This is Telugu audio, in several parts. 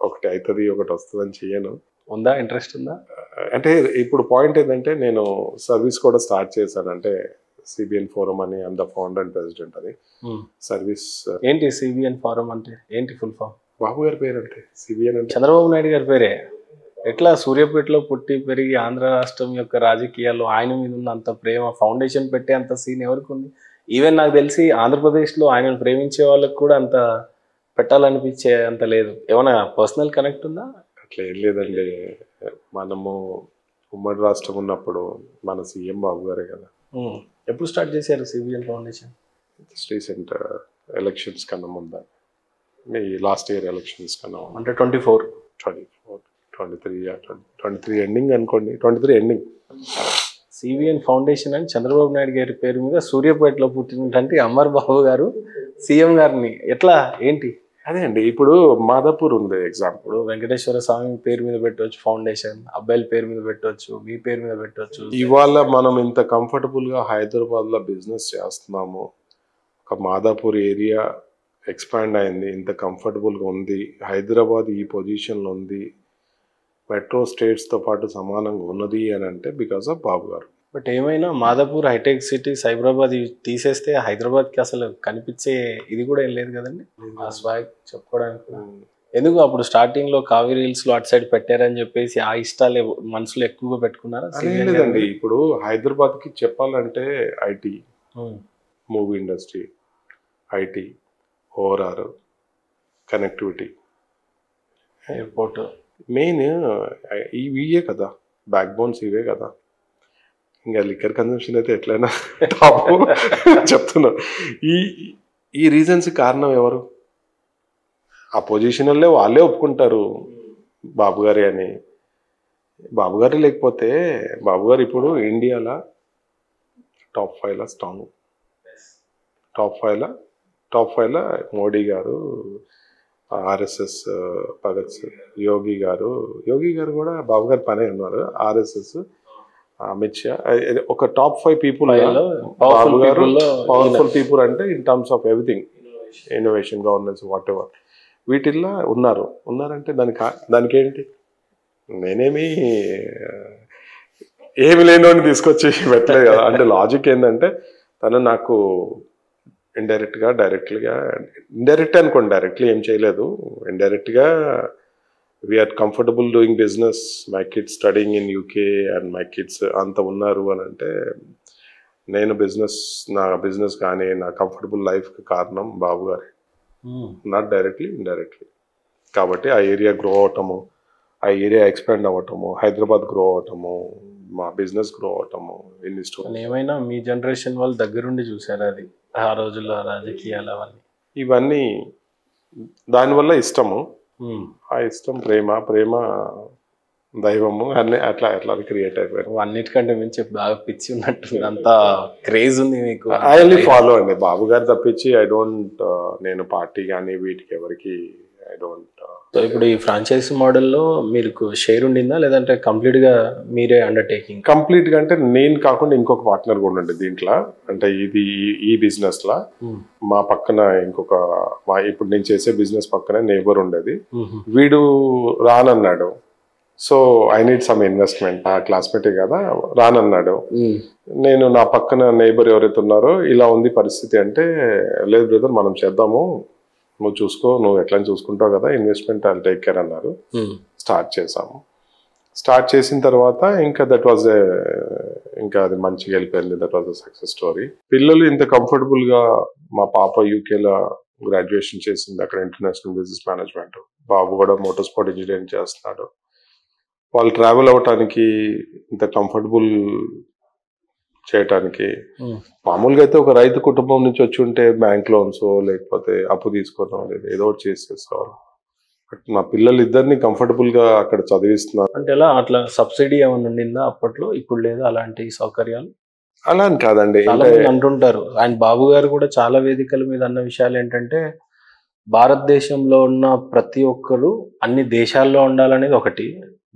ఒకటి అవుతుంది ఒకటి వస్తుందని చేయను. ఉందా, ఇంట్రెస్ట్ ఉందా? అంటే ఇప్పుడు పాయింట్ ఏంటంటే నేను సర్వీస్ కూడా స్టార్ట్ చేశాను. అంటే సిబిఎన్ ఫోరం అని, I'm the founder and president. అది సర్వీస్. ఏంటి సిబిఎన్ ఫోరం అంటే ఏంటి ఫుల్ ఫామ్? బాబు గారి పేరు అంటే సిబిఎన్ అంటే చంద్రబాబు నాయుడు గారి పేరే. ఎట్లా సూర్యాపేటలో పుట్టి పెరిగి ఆంధ్ర రాష్ట్రం యొక్క రాజకీయాల్లో ఆయన మీద ఉన్న అంత ప్రేమ, ఫౌండేషన్ పెట్టే అంత సీన్ ఎవరికి ఉంది? ఈవెన్ నాకు తెలిసి ఆంధ్రప్రదేశ్లో ఆయనను ప్రేమించే వాళ్ళకి కూడా అంత పెట్టాలనిపించే అంత లేదు. ఏమైనా పర్సనల్ కనెక్ట్ ఉందా? అట్లా ఏం లేదండి. మనము ఉమ్మడి రాష్ట్రం ఉన్నప్పుడు మన సీఎం బాబు గారే కదా. ఎప్పుడు స్టార్ట్ చేశారు సిబిఎన్ ఫౌండేషన్? రీసెంట్ ఎలక్షన్స్ కన్నా ముందా, మీ లాస్ట్ ఇయర్ ఎలక్షన్స్ కన్నా అంటే 24, 23 ఎండింగ్ అనుకోండి, 23 ఎండింగ్. సిబిఎన్ ఫౌండేషన్ అని చంద్రబాబు నాయుడు గారి పేరు మీద సూర్యాపేటలో పుట్టినటువంటి అమర్ బాబు గారు సీఎం గారిని ఎట్లా ఏంటి? అదే అండి, ఇప్పుడు మాదాపూర్ ఉంది ఎగ్జాంపుల్. వెంకటేశ్వర స్వామి పేరు మీద పెట్టవచ్చు ఫౌండేషన్, అబ్బాయిల పేరు మీద పెట్టవచ్చు, మీ పేరు మీద పెట్టవచ్చు. ఇవాళ మనం ఇంత కంఫర్టబుల్గా హైదరాబాద్లో బిజినెస్ చేస్తున్నాము. ఒక మాదాపూర్ ఏరియా ఎక్స్పాండ్ అయింది, ఇంత కంఫర్టబుల్గా ఉంది. హైదరాబాద్ ఈ పొజిషన్లో ఉంది, మెట్రో స్టేట్స్తో పాటు సమానంగా ఉన్నది అని అంటే బికాస్ ఆఫ్ బాబు గారు. బట్ ఏమైనా మాదాపూర్ హైటెక్ సిటీ, సైబరాబాద్ తీసేస్తే హైదరాబాద్కి అసలు కనిపించే ఇది కూడా ఏం లేదు కదండి ఆ స్వాగ్ చెప్పుకోవడానికి. ఎందుకు అప్పుడు స్టార్టింగ్లో కావేరీ హిల్స్లో అటు సైడ్ పెట్టారని చెప్పేసి ఆ ఇష్టాలే మనసులో ఎక్కువగా పెట్టుకున్నారా? లేదండి, ఇప్పుడు హైదరాబాద్కి చెప్పాలంటే IT, movie industry, IT, ORR, connectivity, airport, main ఇవే కదా బ్యాక్ బోన్స్, ఇవే కదా. ఇంకా లిక్కర్ కన్జంప్షన్ అయితే ఎట్లయినా టాప్ చెప్తున్నా. ఈ రీజన్స్ కారణం ఎవరు? ఆ పొజిషన్లో వాళ్ళే ఒప్పుకుంటారు బాబు గారి అని. బాబు గారు లేకపోతే, బాబు గారు ఇప్పుడు ఇండియాలో టాప్ 5లో స్ట్రాంగ్. టాప్ 5లో మోడీ గారు, ఆర్ఎస్ఎస్ భగత్ సింగ్, యోగి గారు కూడా బాబు గారి పనే ఉన్నారు. ఆర్ఎస్ఎస్, అమిత్ షా, ఒక టాప్ 5 పీపుల్. బాబు గారు పవర్ఫుల్ పీపుల్ అంటే in terms of everything, innovation, governance, what ever, వీటిల్లో ఉన్నారంటే దానికి ఏంటి? నేనేమి ఏమి లేనోని తీసుకొచ్చి పెట్టలేదు కదా. అంటే లాజిక్ ఏంటంటే తను నాకు ఇండైరెక్ట్గా, ఇండైరెక్ట్ అనుకోండి, డైరెక్ట్లీ ఏం చేయలేదు, ఇండైరెక్ట్గా we are comfortable doing business, my kids studying in UK and my kids అంత ఉన్నారు అని అంటే, నేను నా బిజినెస్ కానీ నా కంఫర్టబుల్ లైఫ్కి కారణం బాబు గారే, నాట్ డైరెక్ట్లీ, ఇండైరెక్ట్లీ. కాబట్టి ఆ ఏరియా గ్రో అవటము, ఆ ఏరియా ఎక్స్పాండ్ అవ్వటము, హైదరాబాద్ గ్రో అవటము, మా బిజినెస్ గ్రో అవటము, ఎన్ని స్టోరీస్. ఏమైనా మీ జనరేషన్ వాళ్ళు దగ్గరుండి చూసారు అది ఆ రోజుల్లో రాజకీయాలు అవన్నీ? ఇవన్నీ దానివల్ల ఇష్టము, ఆ ఇష్టం, ప్రేమ దైవము అన్నీ అట్లా క్రియేట్ అయిపోయారు. అన్నిటికంటే మించి బాగా పిచ్చి ఉన్నట్టు అంత క్రేజ్ ఉంది మీకు. ఐ ఓన్లీ ఫాలో అండి బాబు గారు తప్పించి ఐ డోంట్, నేను పార్టీ కానీ వీటికి ఎవరికి ఐ డోంట్. సో ఇప్పుడు ఈ ఫ్రాంచైజీ మోడల్లో మీకు షేర్ ఉండిందా, లేదంటే కంప్లీట్గా మీరే అండర్టేకింగ్? కంప్లీట్గా అంటే నేను కాకుండా ఇంకొక పార్ట్నర్ కూడా ఉండే దీంట్లో. అంటే ఈ బిజినెస్లో మా పక్కన ఇప్పుడు నేను చేసే బిజినెస్ పక్కన నేబర్ ఉండేది. వీడు రానన్నాడు. So I need some investment, ఆ క్లాస్మేటే కదా, రానన్నాడు. నేను నా పక్కన నేబర్ ఎవరైతే ఉన్నారో ఇలా ఉంది పరిస్థితి అంటే, లేదు బ్రదర్ మనం చేద్దాము, నువ్వు చూసుకో, నువ్వు ఎట్లా చూసుకుంటావు కదా, ఇన్వెస్ట్మెంట్ ఐల్ టేక్ కేర్ అన్నారు. స్టార్ట్ చేసాము. స్టార్ట్ చేసిన తర్వాత ఇంకా ఇంకా అది మంచిగా వెళ్ళిపోయింది. That was a success story. పిల్లలు ఇంత కంఫర్టబుల్గా, మా పాప యూకేలో గ్రాడ్యుయేషన్ చేసింది, అక్కడ ఇంటర్నేషనల్ బిజినెస్ మేనేజ్మెంట్. బాబు కూడా మోటార్ స్పోర్ట్ ఇంజనీరింగ్ చేస్తున్నాడు. వాళ్ళు ట్రావెల్ అవ్వటానికి, ఇంత కంఫర్టబుల్ చేయటానికి, మామూలుగా అయితే ఒక రైతు కుటుంబం నుంచి వచ్చి ఉంటే బ్యాంక్ లోన్స్ లేకపోతే అప్పు తీసుకోవడం లేదు, ఏదో ఒకటి చేసేసుకోవాలి. బట్ మా పిల్లలు ఇద్దరిని కంఫర్టబుల్ గా అక్కడ చదివిస్తున్నారు. అంటే ఎలా అట్లా సబ్సిడీ ఏమైనా ఉండిందా అప్పట్లో? ఇప్పుడు లేదా అలాంటి సౌకర్యాలు? అలా అని కాదండి, చాలా మంది అంటుంటారు. అండ్ బాబు గారు కూడా చాలా వేదికల మీద అన్న విషయాలు ఏంటంటే, భారతదేశంలో ఉన్న ప్రతి ఒక్కరు అన్ని దేశాల్లో ఉండాలనేది ఒకటి,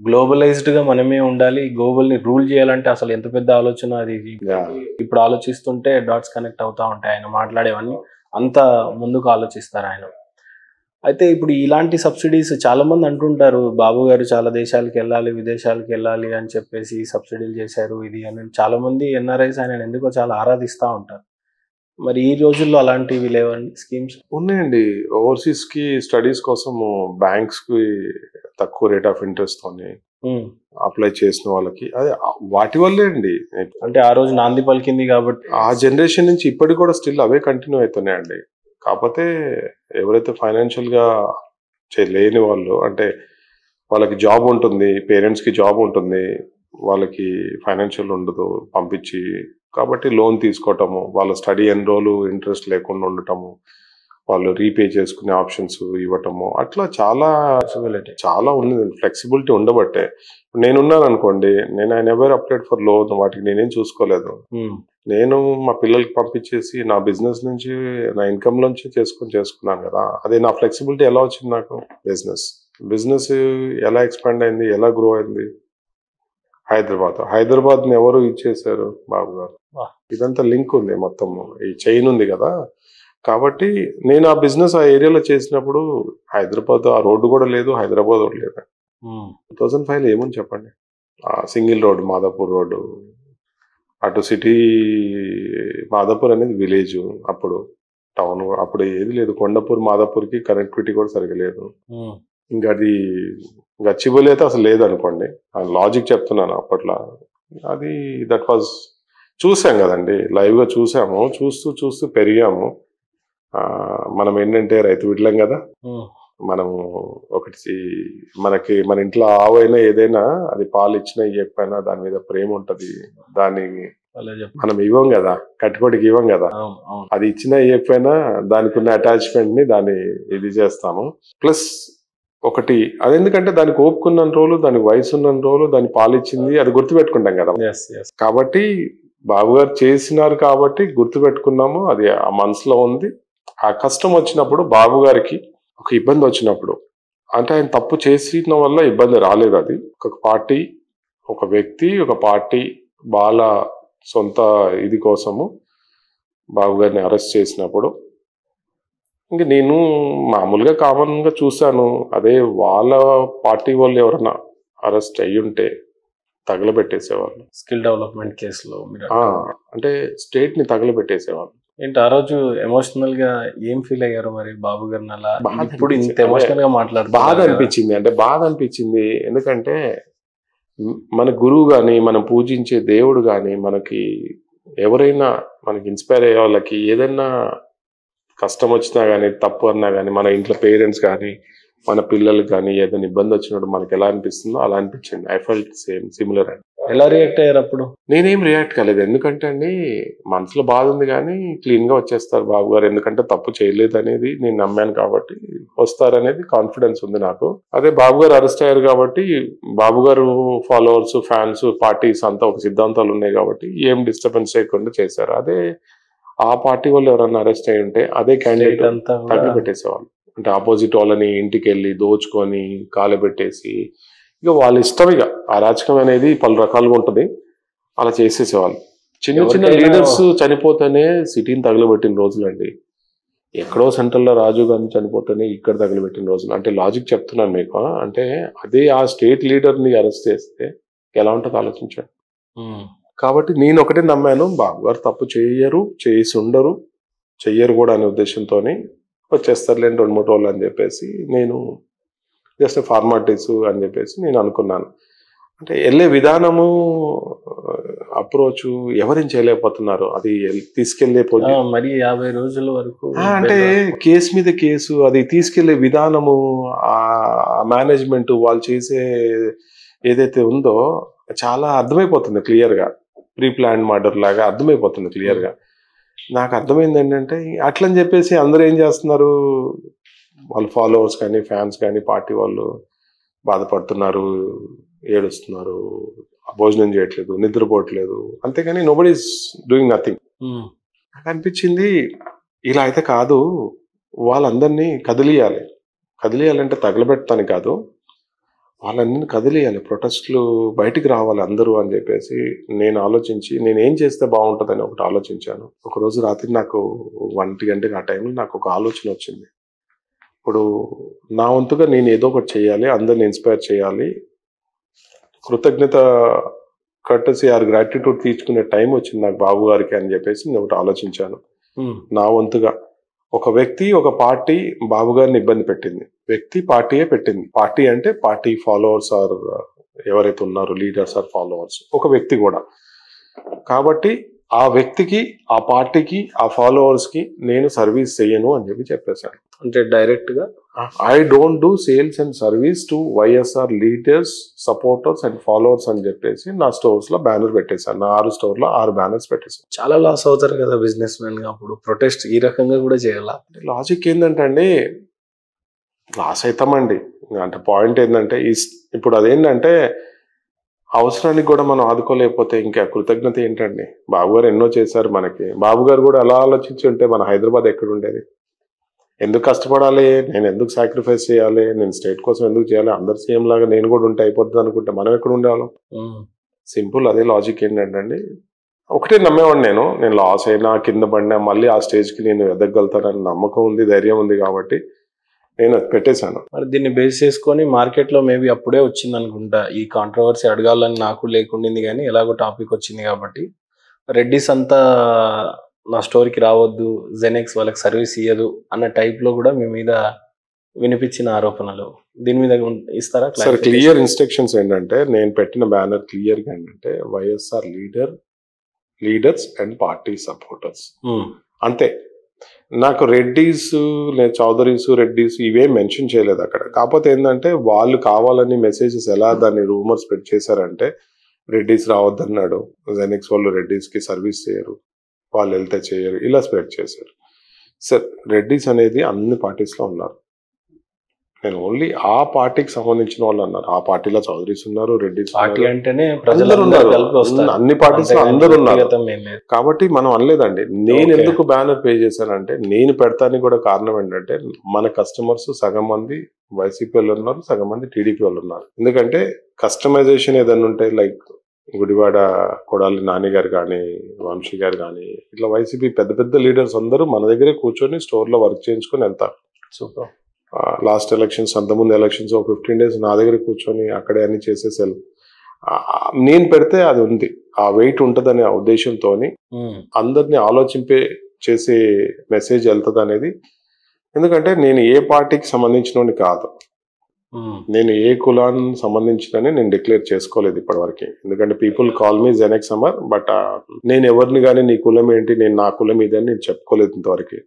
గ్లోబలైజ్డ్ గా మనమే ఉండాలి, గ్లోబల్ ని రూల్ చేయాలంటే అసలు ఎంత పెద్ద ఆలోచన అది. ఇప్పుడు ఆలోచిస్తుంటే డాట్స్ కనెక్ట్ అవుతా ఉంటాయి. ఆయన మాట్లాడేవన్నీ అంత ముందుకు ఆలోచిస్తారు ఆయన. అయితే ఇప్పుడు ఇలాంటి సబ్సిడీస్ చాలా మంది అంటుంటారు, బాబు గారు చాలా దేశాలకు వెళ్ళాలి, విదేశాలకు వెళ్ళాలి అని చెప్పేసి సబ్సిడీలు చేశారు ఇది అని. చాలా మంది ఎన్ఆర్ఐస్ ఆయన ఎందుకో చాలా ఆరాధిస్తూ ఉంటారు. మరి ఈ రోజుల్లో అలాంటివి లేవండి స్కీమ్స్? ఉన్నాయండి. ఓవర్సీస్ కి స్టడీస్ కోసము బ్యాంక్స్ కి తక్కువ రేట్ ఆఫ్ ఇంట్రెస్ట్ తోని అప్లై చేసిన వాళ్ళకి అదే వాటి వల్లే అండి. అంటే ఆ రోజు నాంది పలికింది కాబట్టి ఆ జనరేషన్ నుంచి ఇప్పటికి కూడా స్టిల్ అవే కంటిన్యూ అవుతున్నాయండి. కాకపోతే ఎవరైతే ఫైనాన్షియల్ గా లేని వాళ్ళు, అంటే వాళ్ళకి జాబ్ ఉంటుంది, పేరెంట్స్ కి జాబ్ ఉంటుంది, వాళ్ళకి ఫైనాన్షియల్ ఉండదు పంపించి, కాబట్టి లోన్ తీసుకోవటము, వాళ్ళ స్టడీ ఎన్ని రోజులు ఇంట్రెస్ట్ లేకుండా ఉండటము, వాళ్ళు రీపే చేసుకునే ఆప్షన్స్ ఇవ్వటము, అట్లా చాలా చాలా ఉంది. ఫ్లెక్సిబిలిటీ ఉండబట్టే నేనున్నాను అనుకోండి, నేను I never applied for loan, వాటికి నేనేం చూసుకోలేదు. నేను మా పిల్లలకి పంపించేసి నా బిజినెస్ నుంచి, నా ఇన్కమ్ నుంచి చేసుకున్నాను కదా. అదే నా ఫ్లెక్సిబిలిటీ ఎలా వచ్చింది నాకు? బిజినెస్ ఎలా ఎక్స్పాండ్ అయింది, ఎలా గ్రో అయింది? హైదరాబాద్ ని ఎవరు ఇచ్చేసారు? బాబు గారు. ఇదంతా లింక్ ఉంది, మొత్తం ఈ చైన్ ఉంది కదా. కాబట్టి నేను ఆ బిజినెస్ ఆ ఏరియాలో చేసినప్పుడు హైదరాబాద్ ఆ రోడ్డు కూడా లేదు, హైదరాబాద్ కూడా లేదు. 2005 ఏముంది చెప్పండి? సింగిల్ రోడ్, మాదాపూర్ రోడ్డు, అటు సిటీ, మాదాపూర్ అనేది విలేజ్, అప్పుడు టౌన్ అప్పుడు ఏది లేదు. కొండపూర్ మాదాపూర్కి కనెక్టివిటీ కూడా సరిగా లేదు. ఇంకా అది గచ్చిబౌలి అయితే అసలు లేదనుకోండి. లాజిక్ చెప్తున్నాను అప్పట్లో. అది దట్ వాజ్ చూసాం కదండి, లైవ్ గా చూసాము, చూస్తూ పెరిగాము. మనం ఏంటంటే రైతు బిడ్డలం కదా. మనము ఒకటి మన ఇంట్లో ఆవైనా ఏదైనా అది పాలు ఇచ్చినా ఇవ్వకపోయినా దాని మీద ప్రేమ ఉంటది. దాన్ని మనం ఇవ్వం కదా, కట్టుకోడికి ఇవ్వం కదా. అది ఇచ్చినా ఇవ్వకపోయినా దానికి ఉన్న అటాచ్మెంట్ ని దాన్ని ఇది చేస్తాము. ప్లస్ ఒకటి అది ఎందుకంటే దానికి ఓపుకున్న రోజులు, దానికి వయసు ఉన్న రోజులు, దాన్ని పాలిచ్చింది, అది గుర్తుపెట్టుకుంటాం కదా. కాబట్టి బాబు గారు చేసినారు కాబట్టి గుర్తుపెట్టుకున్నాము, అది ఆ మనసులో ఉంది. ఆ కష్టం వచ్చినప్పుడు, బాబు గారికి ఒక ఇబ్బంది వచ్చినప్పుడు, అంటే ఆయన తప్పు చేసిన వల్ల ఇబ్బంది రాలేదు. అది ఒక పార్టీ, ఒక వ్యక్తి, ఒక పార్టీ వాళ్ళ సొంత ఇది కోసము బాబు గారిని అరెస్ట్ చేసినప్పుడు ఇంక నేను మామూలుగా కామన్ గా చూశాను. అదే వాళ్ళ పార్టీ వాళ్ళు ఎవరన్నా అరెస్ట్ అయ్యుంటే తగలబెట్టేసేవాళ్ళు. స్కిల్ డెవలప్మెంట్ కేసులో అంటే స్టేట్ ని తగలబెట్టేసేవాళ్ళు. ఏంటి ఆ రోజు ఎమోషనల్ గా ఏం ఫీల్ అయ్యారు మరి బాబు గారిని? అలా ఇప్పుడు ఇంత ఎమోషనల్ గా మాట్లాడుతున్నారు. బాధ అనిపించింది. ఎందుకంటే మన గురువు గాని, మనం పూజించే దేవుడు గాని, మనకి ఎవరైనా మనకి ఇన్స్పైర్ అయ్యే వాళ్ళకి ఏదైనా కష్టం వచ్చినా కానీ, తప్పు అన్నా కానీ, మన ఇంట్లో పేరెంట్స్ కానీ, మన పిల్లలు కానీ ఏదైనా ఇబ్బంది వచ్చినప్పుడు మనకి ఎలా అనిపిస్తుందో అలా అనిపించింది. ఐ ఫెల్ట్ సిమిలర్ అండి. ఎలా రియాక్ట్ అయ్యారు అప్పుడు? నేనేం రియాక్ట్ కాలేదు. ఎందుకంటే అండి, మనసులో బాధ ఉంది కానీ క్లీన్ గా వచ్చేస్తారు బాబు గారు. ఎందుకంటే తప్పు చేయలేదు అనేది నేను నమ్మాను కాబట్టి వస్తారనేది కాన్ఫిడెన్స్ ఉంది నాకు. అదే బాబు గారు అరెస్ట్ అయ్యారు కాబట్టి, బాబు గారు ఫాలోవర్స్, ఫ్యాన్స్, పార్టీస్ అంతా ఒక సిద్ధాంతాలు ఉన్నాయి కాబట్టి ఏం డిస్టర్బెన్స్ చేయకుండా చేశారు. అదే ఆ పార్టీ వాళ్ళు ఎవరన్నా అరెస్ట్ అయ్యి ఉంటే అదే క్యాండిడేట్ అంతా తగ్గి పెట్టేసేవాళ్ళు. అంటే ఆపోజిట్ వాళ్ళని ఇంటికి వెళ్ళి దోచుకొని కాలబెట్టేసి, ఇక వాళ్ళ ఇష్టం, ఇక అరాచకం అనేది పలు రకాలుగా ఉంటది, అలా చేసేసేవాళ్ళు. చిన్న లీడర్స్ చనిపోతేనే సిటీని తగలబెట్టిన రోజులండి. ఎక్కడో సెంట్రల్ లో రాజీవ్ గాంధీ చనిపోతేనే ఇక్కడ తగలబెట్టిన రోజులు. అంటే లాజిక్ చెప్తున్నాను మీకు. అంటే అదే ఆ స్టేట్ లీడర్ ని అరెస్ట్ చేస్తే ఎలా ఉంటుందో ఆలోచించండి. కాబట్టి నేను ఒకటే నమ్మాను, బాబు గారు తప్పు చేసి ఉండరు, చెయ్యరు కూడా అనే ఉద్దేశంతోనే వచ్చేస్తారులేండి 2-3 రోజులు అని చెప్పేసి, నేను జస్ట్ ఫార్మాలిటీస్ అని చెప్పేసి నేను అనుకున్నాను. అంటే వెళ్ళే విధానము, అప్రోచ్ ఎవరేం చేయలేకపోతున్నారు. అది తీసుకెళ్లే మరి 50 రోజుల వరకు అంటే కేసు మీద కేసు, అది తీసుకెళ్లే విధానము, ఆ మేనేజ్మెంట్, వాళ్ళు చేసే ఏదైతే ఉందో చాలా అర్థమైపోతుంది క్లియర్ గా. ప్రీ ప్లాన్ మర్డర్ లాగా అర్థమైపోతుంది క్లియర్ గా. నాకు అర్థమైంది ఏంటంటే, అట్లని చెప్పేసి అందరూ ఏం చేస్తున్నారు, వాళ్ళ ఫాలోవర్స్ కానీ, ఫ్యాన్స్ కానీ, పార్టీ వాళ్ళు బాధపడుతున్నారు, ఏడుస్తున్నారు, భోజనం చేయట్లేదు, నిద్రపోవట్లేదు, అంతేగాని నోబడీ ఈస్ డూయింగ్ నథింగ్. నాకు అనిపించింది ఇలా అయితే కాదు, వాళ్ళందరినీ కదిలియాలంటే తగలబెడతాను కాదు, వాళ్ళందరినీ కదిలియాలి, ప్రొటెస్ట్లు బయటికి రావాలి అందరూ అని చెప్పేసి నేను ఆలోచించి, నేను ఏం చేస్తే బాగుంటుందని ఒకటి ఆలోచించాను. ఒకరోజు రాత్రి నాకు 1 గంటకి ఆ టైంలో నాకు ఒక ఆలోచన వచ్చింది. ఇప్పుడు నా వంతుగా నేను ఏదో ఒకటి చేయాలి, అందరిని ఇన్స్పైర్ చేయాలి, కృతజ్ఞత కర్టసీ ఆర్ గ్రాటిట్యూడ్ తీర్చుకునే టైం వచ్చింది నాకు బాబు గారికి అని చెప్పేసి నేను ఒకటి ఆలోచించాను. నా వంతుగా ఒక వ్యక్తి ఒక పార్టీ బాబు గారిని ఇబ్బంది పెట్టింది, వ్యక్తి పార్టీయే పెట్టింది. పార్టీ అంటే పార్టీ ఫాలోవర్స్ ఆర్ ఎవరైతే ఉన్నారో లీడర్స్ ఆర్ ఫాలోవర్స్, ఒక వ్యక్తి కూడా. కాబట్టి ఆ వ్యక్తికి, ఆ పార్టీకి, ఆ ఫాలోవర్స్ కి నేను సర్వీస్ చేయను అని చెప్పి చెప్పేశాను. అంటే డైరెక్ట్ గా I don't do sales and service to YSR leaders, supporters and followers అని చెప్పేసి నా స్టోర్స్ లో బ్యానర్ పెట్టేశాను. నా 6 స్టోర్ లో 6 బ్యానర్స్ పెట్టేశాను. చాలా లాస్ అవుతారు కదా బిజినెస్ మ్యాన్ గా, అప్పుడు ప్రొటెస్ట్ ఈ రకంగా కూడా చేయాలా? లాజిక్ ఏంటంటే అండి, లాస్ అవుతామండి. అంటే పాయింట్ ఏంటంటే ఇప్పుడు అదేంటంటే అవసరానికి కూడా మనం ఆదుకోలేకపోతే ఇంకా కృతజ్ఞత ఏంటండి? బాబు గారు ఎన్నో చేశారు మనకి. బాబు గారు కూడా అలా ఆలోచించి ఉంటే మన హైదరాబాద్ ఎక్కడ ఉండేది? ఎందుకు కష్టపడాలి, నేను ఎందుకు సాక్రిఫైస్ చేయాలి, నేను స్టేట్ కోసం ఎందుకు చేయాలి, అందరు సీఎం లాగా నేను కూడా ఉంటే అయిపోతుంది అనుకుంటే మనం ఎక్కడ ఉండేవాళ్ళం? సింపుల్ అదే లాజిక్. ఏంటంటే ఒకటే నమ్మేవాడిని, నేను లాస్ అయినా కింద పడినా మళ్ళీ ఆ స్టేజ్కి నేను ఎదగలుగుతానని నమ్మకం ఉంది, ధైర్యం ఉంది కాబట్టి నేను అది పెట్టేశాను. మరి దీన్ని బేస్ చేసుకొని మార్కెట్ లో మేబీ అప్పుడే వచ్చింది అనుకుంటా ఈ కాంట్రవర్సీ. అడగాలని నాకు లేకుండింది కానీ ఎలాగో టాపిక్ వచ్చింది కాబట్టి, రెడ్డిస్ అంతా నా స్టోరీకి రావద్దు, జెనెక్స్ వాళ్ళకి సర్వీస్ ఇయ్యదు అన్న టైప్ లో కూడా మీ మీద వినిపించిన ఆరోపణలు, దీని మీద ఇస్తారా? సార్ క్లియర్ ఇన్స్ట్రక్షన్స్ ఏంటంటే, నేను పెట్టిన బ్యానర్ క్లియర్ గా ఏంటంటే YSR leaders and party supporters అంతే. నాకు రెడ్డీస్, నేను చౌదరీస్, రెడ్డీస్ ఇవేం మెన్షన్ చేయలేదు అక్కడ. కాకపోతే ఏంటంటే వాళ్ళు కావాలని మెసేజెస్ ఎలా దాన్ని రూమర్స్ స్ప్రెడ్ చేశారంటే, రెడ్డీస్ రావద్దన్నాడు, జెనెక్స్ వాళ్ళు రెడ్డీస్ కి సర్వీస్ చేయరు, వాళ్ళు వెళ్తే చేయరు, ఇలా స్ప్రెడ్ చేశారు. సార్ రెడ్డీస్ అనేది అన్ని పార్టీస్ లో ఉన్నారు. నేను ఓన్లీ ఆ పార్టీకి సంబంధించిన వాళ్ళు అన్నారు. ఆ పార్టీలో చౌదరీస్ ఉన్నారు, రెడ్డీస్ పార్టీ అంటేనే అన్ని పార్టీస్ లో అందరూ ఉన్నారు. కాబట్టి మనం అనలేదండి. నేను ఎందుకు బ్యానర్ పే చేశానంటే, నేను పెడతానికి కూడా కారణం ఏంటంటే, మన కస్టమర్స్ సగం మంది వైసీపీ వాళ్ళు ఉన్నారు, సగం మంది టీడీపీ వాళ్ళు ఉన్నారు. ఎందుకంటే కస్టమైజేషన్ ఏదైనా ఉంటే, లైక్ గుడివాడ కొడాలి నాని గారు కానీ, వంశీ గారు కానీ, ఇట్లా వైసీపీ పెద్ద పెద్ద లీడర్స్ అందరూ మన దగ్గరే కూర్చొని స్టోర్ లో వర్క్ చేయించుకొని వెళ్తారు. సూపర్. లాస్ట్ ఎలక్షన్స్, అంతకుముందు ఎలక్షన్స్ ఒక 15 days నా దగ్గర కూర్చొని అక్కడే అన్ని చేసేసి నేను పెడితే అది ఉంది, ఆ వెయిట్ ఉంటదనే ఉద్దేశంతో అందరినీ ఆలోచింపే చేసే మెసేజ్ వెళ్తుంది అనేది. ఎందుకంటే నేను ఏ పార్టీకి సంబంధించిన కాదు, నేను ఏ కులానికి సంబంధించిన నేను డిక్లేర్ చేసుకోలేదు ఇప్పటివరకు. ఎందుకంటే people call me Genex Amar, but నేను ఎవరిని కానీ నీ కులం ఏంటి, నేను నా కులం ఇదని నేను చెప్పుకోలేదు ఇంతవరకు.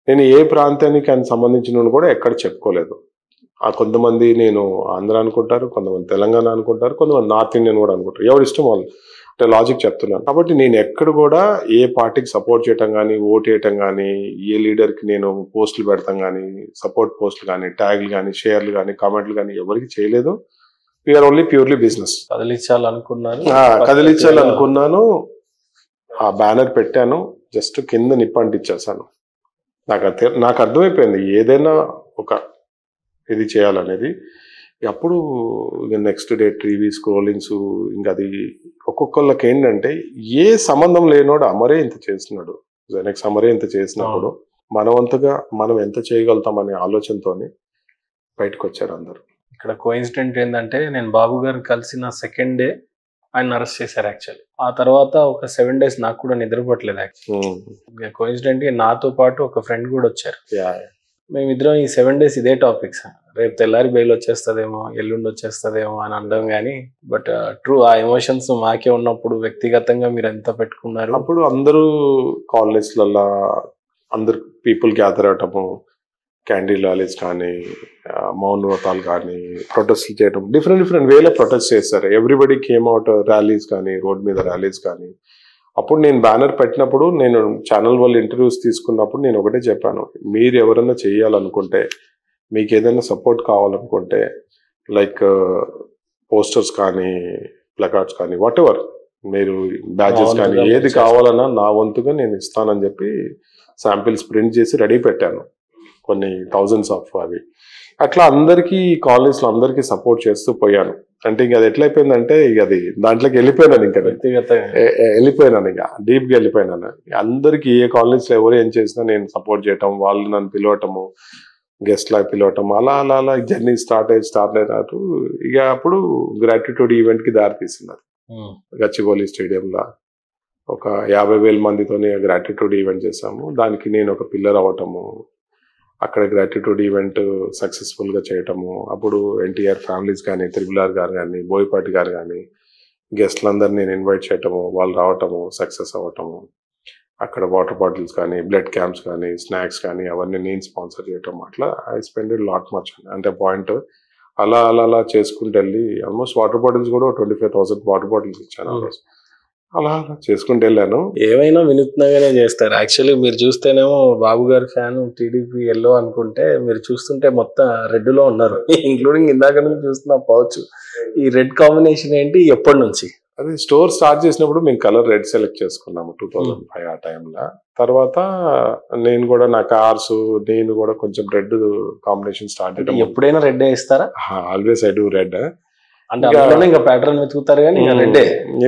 నేను ఏ ప్రాంతానికి సంబంధించిన కూడా ఎక్కడ చెప్పుకోలేదు. కొంతమంది నేను ఆంధ్ర అనుకుంటారు, కొంతమంది తెలంగాణ అనుకుంటారు, కొంతమంది నార్త్ ఇండియన్ కూడా అనుకుంటారు. ఎవరి ఇష్టం వాళ్ళు, అంటే లాజిక్ చెప్తున్నాను. కాబట్టి నేను ఎక్కడ కూడా ఏ పార్టీకి సపోర్ట్ చేయటం కానీ, ఓట్ వేయటం కానీ, ఏ లీడర్కి నేను పోస్టులు పెడతాం కానీ, సపోర్ట్ పోస్టులు కానీ, ట్యాగ్లు కానీ, షేర్లు కానీ, కామెంట్లు కానీ ఎవరికి చేయలేదు. We are only purely business. కదిలించాలనుకున్నాను, ఆ బ్యానర్ పెట్టాను, జస్ట్ కింద నిప్పంటిచ్చేసాను. నాకు అర్థమైపోయింది ఏదైనా ఒక ఇది చేయాలనేది. అప్పుడు నెక్స్ట్ డే టీవీ స్క్రోలింగ్స్, ఇంకా అది ఒక్కొక్కళ్ళకి ఏంటంటే, ఏ సంబంధం లేనోడు అమరే ఇంత చేస్తున్నాడు, జెనెక్స్ అమరే ఇంత చేసినప్పుడు మనవంతగా మనం ఎంత చేయగలుగుతామనే ఆలోచనతో బయటకు వచ్చారు అందరు. ఇక్కడ కోఇన్సిడెంట్ ఏంటంటే, నేను బాబు గారు కలిసిన సెకండ్ డే ఆయన అరెస్ట్ చేశారు యాక్చువల్లీ. ఆ తర్వాత ఒక 7 days నాకు కూడా నిద్రపోవట్లేదు యాక్చువల్లీ. కోఇన్సిడెంట్ నాతో పాటు ఒక ఫ్రెండ్ కూడా వచ్చారు. మేమిద్దరం ఈ 7 days ఇదే టాపిక్స్, రేపు తెల్లారి బెయిల్ వచ్చేస్తుందేమో, ఎల్లుండి వచ్చేస్తుందేమో అని అనడం కానీ, బట్ ట్రూ ఆ ఎమోషన్స్ మాకే ఉన్నప్పుడు వ్యక్తిగతంగా మీరు ఎంత పెట్టుకున్నారు? అప్పుడు అందరూ కాలేజ్లలో అందరు పీపుల్ గ్యాదర్ అవటము, క్యాండిల్ ర్యాలీస్ కానీ, మౌన వ్రతాలు కానీ, ప్రొటెస్ట్ చేయడం, డిఫరెంట్ వేలో ప్రొటెస్ట్ చేస్తారు. ఎవ్రీబడి కేమ్ అవుట్, ర్యాలీస్ కానీ, రోడ్ మీద ర్యాలీస్ కానీ. అప్పుడు నేను బ్యానర్ పెట్టినప్పుడు, నేను ఛానల్ వాళ్ళు ఇంటర్వ్యూస్ తీసుకున్నప్పుడు నేను ఒకటే చెప్పాను, మీరు ఎవరైనా చేయాలనుకుంటే, మీకు ఏదైనా సపోర్ట్ కావాలనుకుంటే, లైక్ పోస్టర్స్ కానీ, ప్లకార్డ్స్ కానీ, వాట్ ఎవర్, మీరు బ్యాచెస్ కానీ ఏది కావాలన్నా నా వంతుగా నేను ఇస్తానని చెప్పి శాంపిల్స్ ప్రింట్ చేసి రెడీ పెట్టాను, కొన్ని థౌజండ్స్ ఆఫ్ అవి. అట్లా అందరికీ కాలేజ్లో అందరికీ సపోర్ట్ చేస్తూ పోయాను. అంటే ఇంక అది ఎట్లయిపోయిందంటే, ఇక అది దాంట్లోకి వెళ్ళిపోయినాను, ఇంకా వెళ్ళిపోయినాను, ఇక డీప్గా వెళ్ళిపోయినాను. అందరికీ ఏ కాలేజ్లో ఎవరు ఏం చేసినా నేను సపోర్ట్ చేయటం, వాళ్ళు నన్ను పిలవటము, గెస్ట్ లా పిలవటం, అలా అలా అలా జర్నీ స్టార్ట్ అయినట్టు ఇక అప్పుడు గ్రాటిట్యూడ్ ఈవెంట్ కి దారి తీస్తున్నారు. గచ్చిబౌలి స్టేడియంలో ఒక 50,000 మందితోని గ్రాటిట్యూడ్ ఈవెంట్ చేసాము. దానికి నేను ఒక పిల్లర్ అవ్వటము, అక్కడ గ్రాటిట్యూడ్ ఈవెంట్ సక్సెస్ఫుల్ గా చేయటము. అప్పుడు ఎన్టీఆర్ ఫ్యామిలీస్ కానీ, త్రిబుల్ గారు కానీ, బోయపాటి గారు కానీ గెస్ట్లందరినీ నేను ఇన్వైట్ చేయటము, వాళ్ళు రావటము, సక్సెస్ అవ్వటము. అక్కడ వాటర్ బాటిల్స్ కానీ, బ్లడ్ క్యాంప్స్ కానీ, స్నాక్స్ కానీ అవన్నీ నేను స్పాన్సర్ చేయటం. అట్లా ఐ స్పెండ్ లాట్ మచ్ అంటే పాయింట్ అలా అలా అలా చేసుకుంటూ వెళ్ళి ఆల్మోస్ట్ వాటర్ బాటిల్స్ కూడా 25,000 వాటర్ బాటిల్స్ ఇచ్చాను ఆ రోజు. అలా అలా చేసుకుంటూ వెళ్ళాను. ఏమైనా వినూత్నంగానే చేస్తారు. యాక్చువల్లీ మీరు చూస్తేనేమో బాబు గారి ఫ్యాన్, టీడీపీ ఎల్లో అనుకుంటే మీరు చూస్తుంటే మొత్తం రెడ్ లో ఉన్నారు. ఇంక్లూడింగ్ ఇందాక నుంచి చూస్తున్న పౌచ్. ఈ రెడ్ కాంబినేషన్ ఏంటి, ఎప్పటి నుంచి? అది స్టోర్ స్టార్ట్ చేసినప్పుడు మేము కలర్ రెడ్ సెలెక్ట్ చేసుకున్నాము 2005 ఆ టైంలో. తర్వాత నేను కూడా నా కార్స్ నేను కూడా కొంచెం రెడ్ కాంబినేషన్ స్టార్ట్ చేయడం. ఎప్పుడైనా రెడ్ ఇస్తారా? Always I do red. అంటే ఇంకా ప్యాటర్న్ వెతుకుతారు కానీ రెడ్.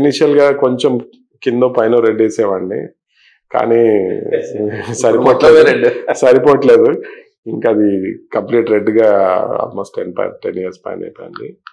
ఇనిషియల్ గా కొంచెం కింద పైన రెడ్ వేసేవాడిని, కానీ సరిపోవట్లేదు. ఇంకా అది కంప్లీట్ రెడ్ గా ఆల్మోస్ట్ 10 years పైన అయిపోయింది.